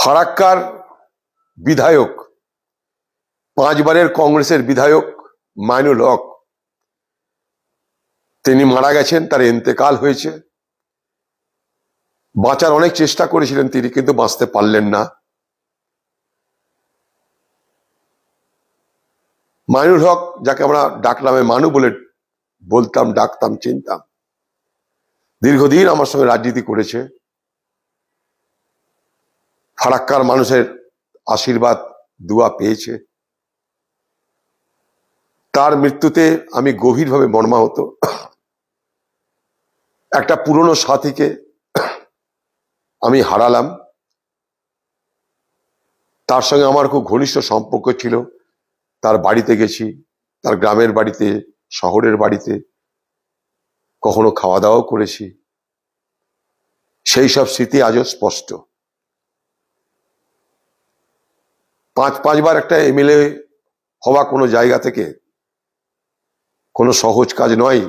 ফারাক্কার বিধায়ক, 5 বারের কংগ্রেসের বিধায়ক মাইনুল হক, তিনি মারা গেছেন। তার ইন্তেকাল হয়েছে। বাঁচার অনেক চেষ্টা করেছিলেন তিনি, কিন্তু বাঁচতে পারলেন না। মাইনুল হক, যাকে আমরা ডাকনামে মানু বলে বলতাম, ডাকতাম, চিনতাম, দীর্ঘদিন আমার সঙ্গে রাজনীতি করেছে। ফারাক্কার মানুষের আশীর্বাদ, দুয়া পেয়েছে। তার মৃত্যুতে আমি গভীরভাবে মর্মাহত। একটা পুরনো সাথীকে আমি হারালাম। তার সঙ্গে আমার খুব ঘনিষ্ঠ সম্পর্ক ছিল। তার বাড়িতে গেছি, তার গ্রামের বাড়িতে, শহরের বাড়িতে, কখনো খাওয়া দাওয়াও করেছি। সেই সব স্মৃতি আজও স্পষ্ট। 5 বার একটা এমএলএ হওয়া কোনো জায়গা থেকে কোনো সহজ কাজ নয়।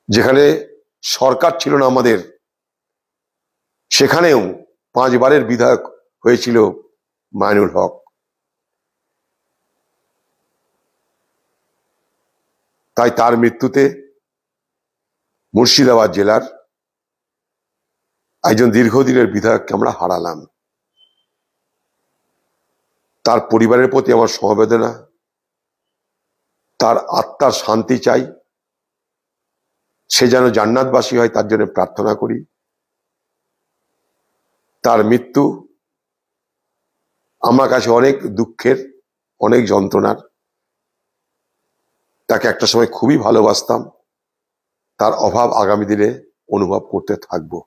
যেখানে সরকার ছিল না আমাদের, সেখানেও 5 বারের বিধায়ক হয়েছিল মাইনুল হক। তাই তার মৃত্যুতে মুর্শিদাবাদ জেলার একজন দীর্ঘদিনের বিধায়ককে আমরা হারালাম। তার পরিবারের প্রতি আমার সমবেদনা, তার আত্মার শান্তি চাই। সে যেন জান্নাতবাসী হয়, তার জন্য প্রার্থনা করি। তার মৃত্যু আমার কাছে অনেক দুঃখের, অনেক যন্ত্রণার। তাকে একটা সময় খুবই ভালোবাসতাম। তার অভাব আগামী দিনে অনুভব করতে থাকবো।